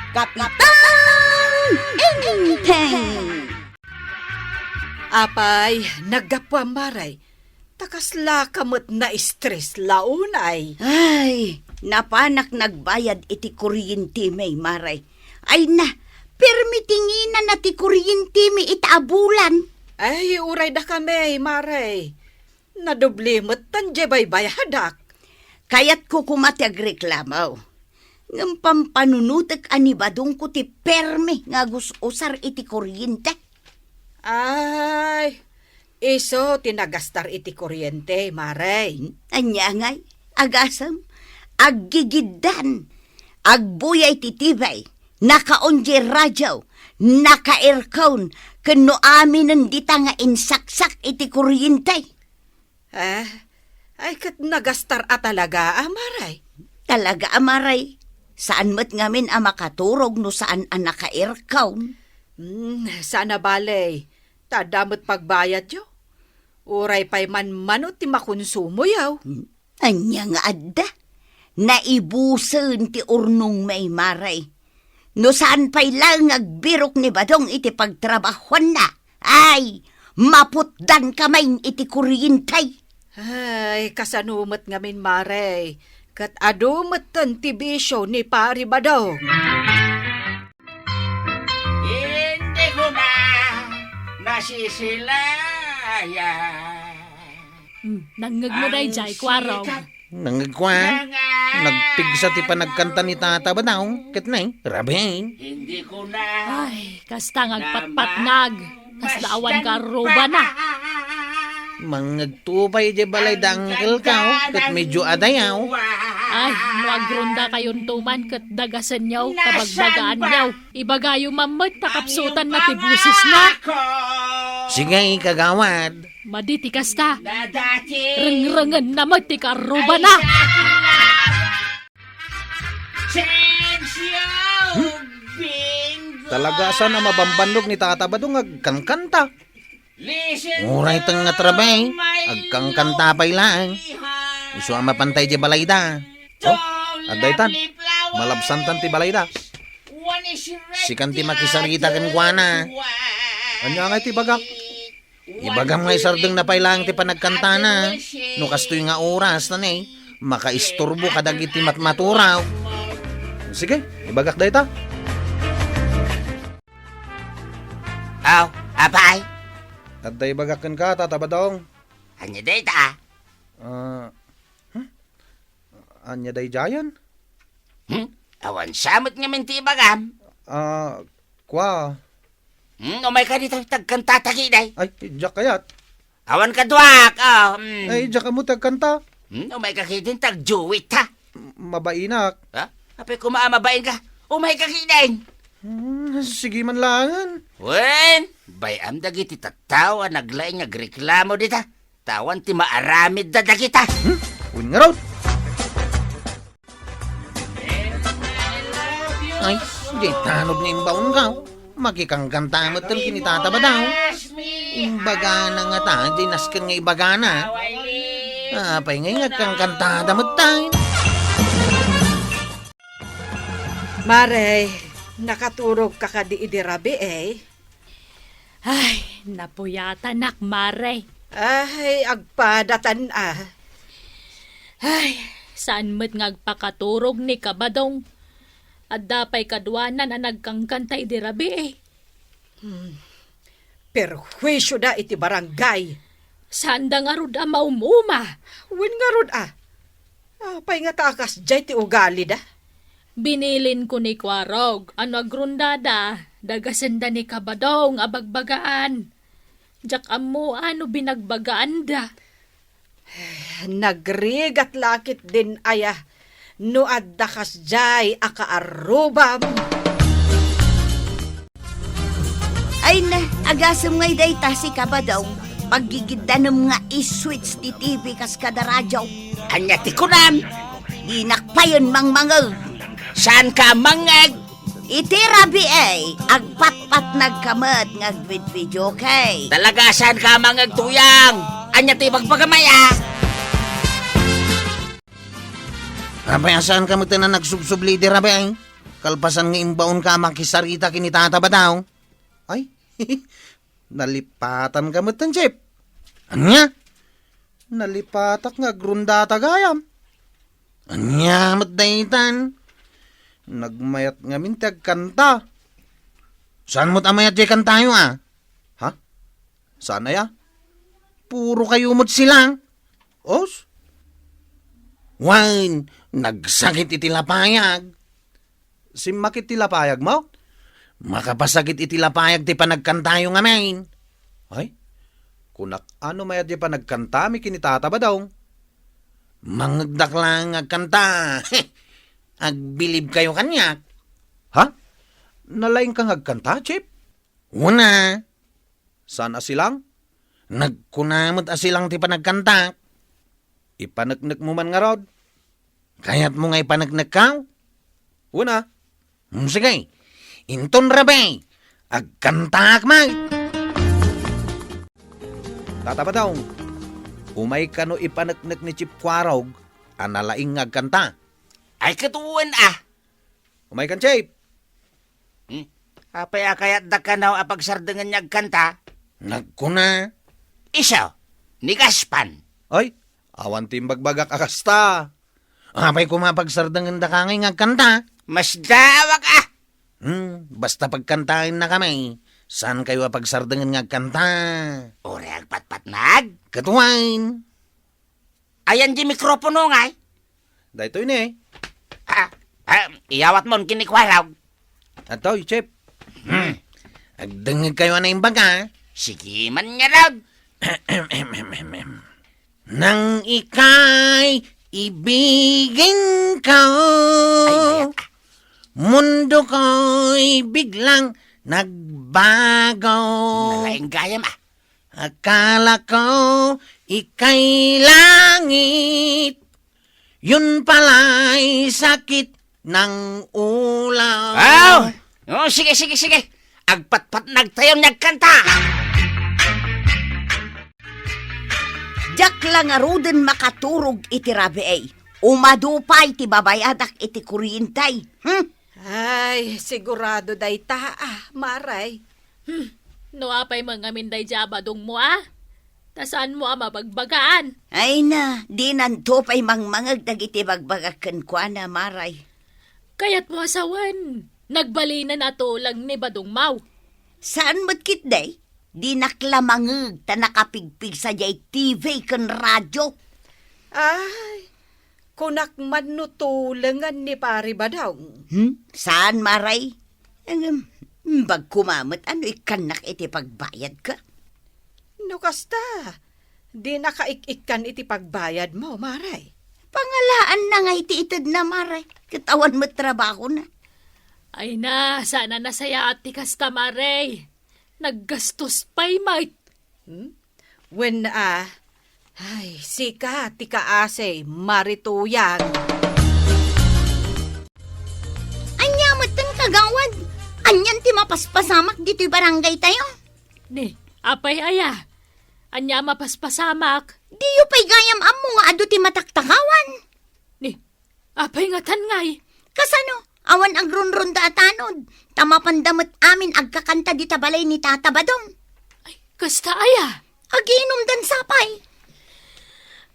Kapitan Inteng! Apay, naggapwa maray. Takasla kamot na stress launay. Ay, napanak nagbayad iti kuryente may maray. Ay na, permitingina na ti kuryente mi itaabulan. Ay, uray da kami, maray. Nadublimot tan jebay bayadak. Kaya't ko kumati agreklamaw. Ngam pampanunutek anibadong ko ti permi nga gusosar iti kuryente. Ay, iso tinagastar iti kuryente, maray. Anya ngay, agasam, aggigiddan, agbuyay titibay, nakaonje radyaw, naka-aircon, kano aminen dita nga insaksak iti kuryente. Ay kat nagastar talaga, maray. Talaga amaray, saan mo't ngamin makaturog no saan ang naka-aircon? Sana balay, tadamot pagbayad yo. Uray pa'y manmanot ti makonsumo yaw. Anya nga adda, naibusen ti urnong may maray. No saan pa'y lang agbirok ni Badong iti pagtrabahon na. Ay, maputdan kamay iti kuryintay. Ay, kasanumot ngamin maray. Kat adumot tan ti bisyo ni Pari Badaw. Hindi ko na nasisilaya. Nangag mo na jay, kwarong. Nangagkwa. Nagpigsa ti panagkanta ni Tata Badaw. Ket na rabain. Hindi ko na Ay, kasta ngagpatpatnag. Kasta awan ka roba na. Mangagtupay di balay dangkel ka. Ket medyo adayaw. Ay, nuagronda kayon tuman kat dagasan yaw, kabagbagaan yaw. Ibagayo mamad, takapsutan na tibusis na. Sige, kagawad. Maditi kasta. na dati. Rengrengan na magtikaroba na. Sensyo bingo. Talaga sana mabambandog ni Tata Badong agkangkanta. Listen Uray tang nga trabay. Agkangkanta pa'y lang. Isu ang mapantay di balayda. Oh, adaytan. Malabsantan ti balayda. Sikan ti makisarita ken kuana. Anya nga ti bagak. Ibagam nga isardeng na pailang ti panagkanta na. No kastoy nga oras na ni. Makaisturbo kadag iti matmaturaw. Sige, ibagak dayta. Aw, apay. Aday bagakan ka, Tata Badong. Anya data? Anya day jayan? Awan samot nga minti bagam. Kwa. Umay ka dito tagkanta-taki day. Ay, jak kayat. Awan ka duwak. Ay, jak ka mo tagkanta. Umay ka kitin tagjuwit ha. Mabainak. Ha? Apay kumaamabain ka. Umay ka kitin. Sige man langan. Wen, bayam dagiti tattaw naglaing agreklamo dita. Tawan ti maaramid da dagita. Uwin nga raw. Ay, di tanod ni imbaon ka. Makikangkanta mo tal kinitata ba daw? Imbaga na nga ta, di naskan nga ibaga na. Apay nga kangkantada mo tayo. Maray, nakaturog ka ka di idirabi Ay, napuyata nak, mare. Ay, agpadatan Ay, saan mo't ngagpakaturog ni Kabadong? At dapay kadwanan ang nagkangkantay di rabi Perwisyo da iti barangay. Saan da nga rod maumuma? Wen nga rod Apay nga takas jay ti ugali da. Binilin ko ni Kwarog, ano agrundada, dagasenda ni Kabadong, abagbagaan. Jak amo ano binagbagaan da. Nagrigat lakit din no adda kas jay akaarubam. Ay na, agasam ngay dayta si Kabadaw. Paggigidanam nga iswitch ti TV kas kada radyaw. Anya ti kunam. Dinakpayon mang mangag. Saan ka mangag? Iti rabi agpat-pat nagkamat ngagvid-video kay. Talaga saan ka mangag tuyang? Anya ti bagpagamaya? Apay asaan ka mo na nagsubsubli di rabay? Kalpasan nga imbaon ka makisarita kinitata ba daw? Ay, nalipatan ka mo tan, Chip. Anya? Nalipatak nga grundata gayam. Anya, matdaitan. Nagmayat nga mintag kanta. Saan mo't amayat jay kantayo Ha? Saan na ya? Puro kayo mo't silang. Os? Wine, nagsakit itilapayag. Si makit tilapayag mo? Makapasakit itilapayag ti panagkantayo nga main. Ay, kunak ano mayat di panagkanta mi kinitata ba daw? Mangagdak lang agkanta. Agbilib kayo kanyak. Ha? Nalaing kang agkanta, Chip? Una. Saan asilang? Nagkunamot asilang ti panagkanta. Ipanagnak mo man nga rod. Kaya't mo nga ipanagnak ka? Una. Sige. Inton rabe. Agkantak mag. Tata ba daw? Umay ka no ipanagnak ni Chip Quarog. Analaing agkanta. Ay katuwan Umay kan, Chip. Apay akayat da ka na apagsardangan niya kanta. Nagkuna. Isaw, ni Gaspan. Ay, awan timbagbagak akasta. Apay kumapagsardangan da ka ngay ngagkanta. Mas dawak Basta pagkantain na kami. Saan kayo apagsardangan ngagkanta? Ore agpatpatnag. Katuwain. Ayan di mikropono ngay. Dahito yun eh. Iyawat mo kinikwalaw. Ato, Chip. Agdangag kayo na yung baga. Sige man nga raw. Nang ika'y ibigin ko, mundo ko'y biglang nagbago. Nalaing gayam Akala ko ika'y langit, yun pala'y sakit ng ulo. Sige. Agpatpat nagtayong nagkanta. Jak lang aruden makaturog iti rabi ay. Umadupay ti babayadak iti kuryentay. Ay, sigurado day maray. No apay mga minday jabadong mo Tasaan mo mabagbagaan? Ay na, di nanto pa'y mangmangag dagiti bagbagakan kwa na maray. Kaya't mo asawan. Nagbali na nato lang ni Badong Mau. Saan mo't kit day? Di naklamangag ta nakapigpig sa jay TV kan radyo. Ay, kunak man no tulangan ni pari ba daw? Saan maray? Bag kumamot, ano ikanak iti pagbayad ka? No kasta, di nakaik-ikan iti pagbayad mo, maray. Pangalaan na nga iti itad na maray. Katawan mo't trabaho na. Ay na, sana nasaya at tikasta maray. Naggastos pa'y mait. When ay, sika, tika ase, marituyang. Anyamot tan kagawad. Anyan ti mapaspasamak dito'y barangay tayo. Ni, apay aya. Anya mapaspasamak. Diyo pa'y gayam amo nga ado ti mataktakawan. Ni, apay nga tangay. Kasano? Awan ang runrunda atanod. Tamapandamot amin agkakanta di tabalay ni Tata Badong. Ay, kasta aya. Agiinom dan sapay.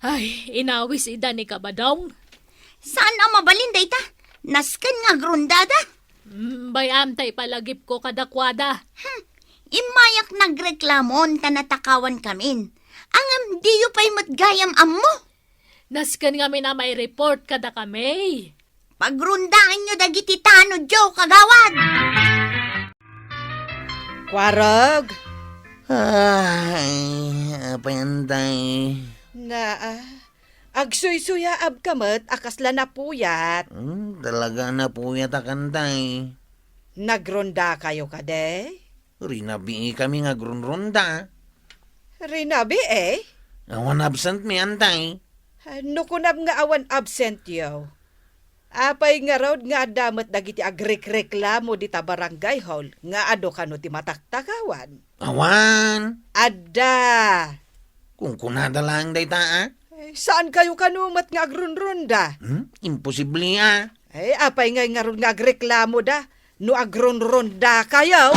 Ay, inawis ida ni Kabadong. Saan ang mabalinday ta? Nasken nga grundada. Bayam tay palagip ko kadakwada. Imayak nagreklamon tanatakawan kamin. Angam diyo pa'y matgayam ammo. Nasken nga na may report kada kami. Pagrundaan nyo dagiti tanod jo kagawad. Kwarog. Ay, apanday. Na, agsuy-suya ab kamat, akasla na puyat. Talaga na po yata kanday. Nagronda kayo kade? Rinabi kami nga grunronda. Rinabi Awan absent mi antay. Nukunab nga awan absent yo. Apay nga raw nga damat dagiti agrek-reklamo di ta barangay hall nga ado kano ti mataktakawan. Awan. Adda. Kung kunada lang day ta Saan kayo kanumat nga agrunrunda? Imposible Ay, apay nga ron nga agreklamo da. No agron-ronda kayo.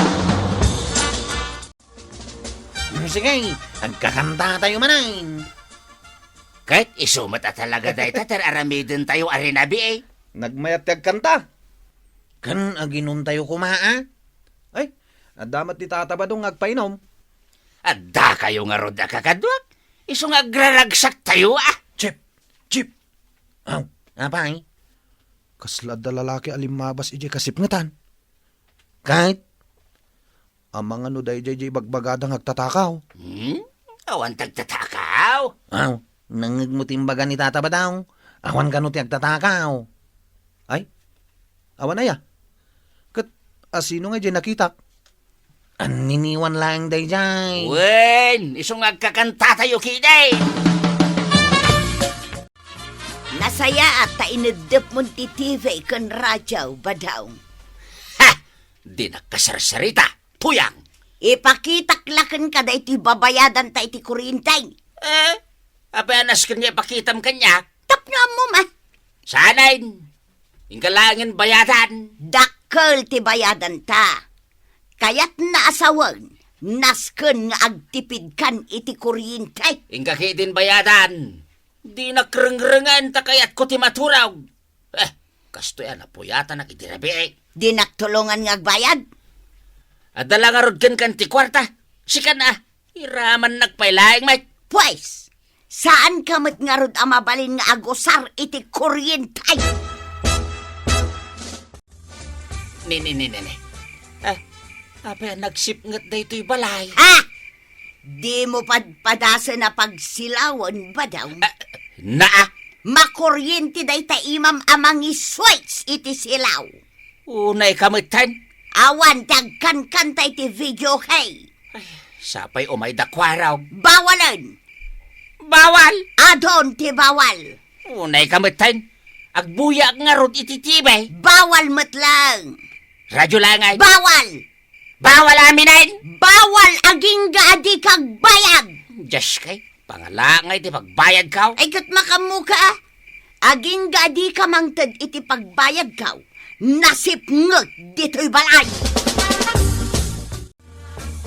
Sige, agkakanta tayo manay. Kahit isumat at talaga dahi ta, aramidin tayo arinabi eh. Nagmayat ti agkanta. Kan aginon tayo kumaa. Ay, adamat ti tatabadong agpainom. Adda kayo nga rod kakadwak. Iso nga agraragsak tayo ah. Chip. Aw, apay. Kaslad da lalaki alimabas ije kasipngatan. Kahit ang mga nuday jay bagbagadang agtatakaw. Awan tagtatakaw. Aw, nangigmutimbaga ni tata ba daw? Awan ka no ti agtatakaw. Ay, awan aya. Kat asino nga jay nakita? Aniniwan lang day jay. Wen, iso nga agkakanta tayo kiday. Nasaya at tainadap mo ti TV kan radyaw ba daw? Ha! Di nakasarsarita. Puyang! Ipakitaklakan ka da iti babayadan ta iti kurintay. Apayanas kanya pakitam kanya. Tapno mo ma. Sanain. Ingkalangin bayadan. Dakkel ti bayadan ta. Kaya't naasawan, nasken nga agtipid kan iti kuryintay. Ingkakitin bayadan. Di nakrengrengan ta kayat ko ti maturaw. Kasto yan, apuyatan na kitirabi eh. Di naktulungan nga agbayad. Adala nga rod kan ti kwarta. Sika na, iraman nagpailaing mate. Pues, saan kamot nga rod amabalin nga agusar iti kuryintay? Ni. Apa nagsipngat da ito'y balay. Ha? Di mo padpadasan na pagsilawan ba daw? Naa? Makuryente day ta imam amang iswits iti silaw. Unay kamitan. Awan dagkan kanta iti video kay. Sapay umay dakwaraw. Bawalan! Bawal! Adon ti bawal! Unay kamitan. Agbuya nga rod ititibay. Bawal matlang! Radyo lang ay. Bawal! Bawal aminin! Bawal aging gaadi kag bayad! Diyos kay, pangalangay ti pagbayad kaw. Ay kat makamuka, aging gaadi ka mangtad iti pagbayad kaw. Nasipngot dito'y balay!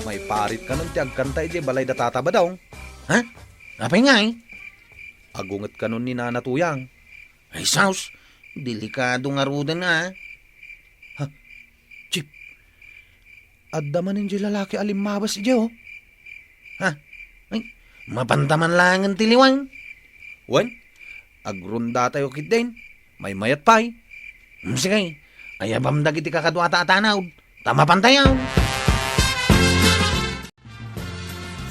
May parit ka nun ti agkanta ije balay da tata ba daw? Ha? Apay nga eh. Agunget ka nun ni nanatuyang. Ay saus, delikado nga rudan na. Ha? Chip. Addaman ninyo lalaki alimabas ije oh. Ha? Ay, mapantaman lang ang tiliwan. Wen, agrunda tayo kit din. May mayat pay. Sige, ayabam dagiti kakadwata atanaw. Tama pantayaw.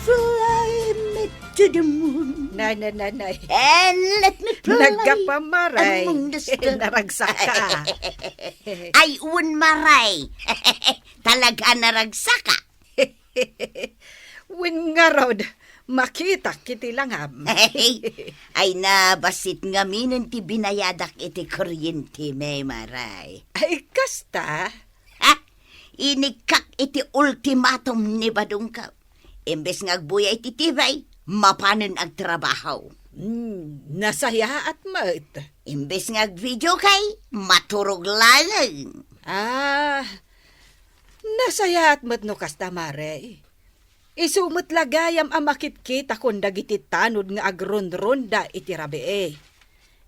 Fly me to the moon Nay. and let me play Nagkapamaray. among the stars. Naragsak ka. Ay, maray. Talaga naragsak ka. Win nga rod, makita kiti langam. Ay nabasit nga minin ti binayadak iti kuryente may maray. Ay, kasta. Ha? Inikak iti ultimatum ni badong ka. Imbes nga agbuya iti tibay, mapanan ag trabaho. Nasaya at mat. Imbes nga video kay, maturog lang. Nasaya at mat no kasta mare. Isumot lagayam ang makitkita kung dagiti tanod nga agron-ronda iti rabi eh.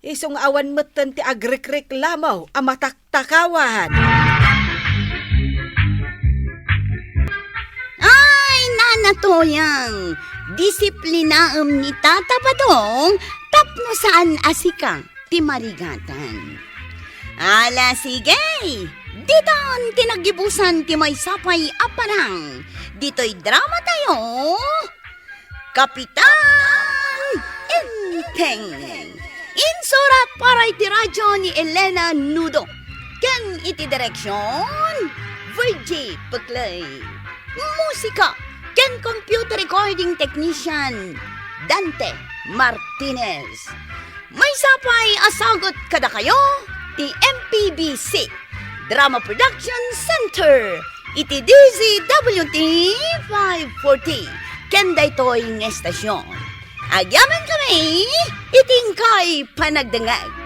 Isong awan matan ti agrek-reklamaw ang mataktakawan. Ay, nanatoyang, disiplinaam ni Tata Badong, tapno saan asika, ti marigatan. Ala, sige, ditan tinagibusan ti may sapay apanang, dito'y drama tayo, Kapitan Inteng. Insurat para iti radyo ni Elena Nudo. Ken iti direksyon, Virgie Paclay. Musika, ken computer recording technician, Dante Martinez. May sapay asagot kada kayo, ti MPBC, Drama Production Center, iti DZWT 540, ken daytoy ng estasyon. Agyaman kami, itingkay panagdangag.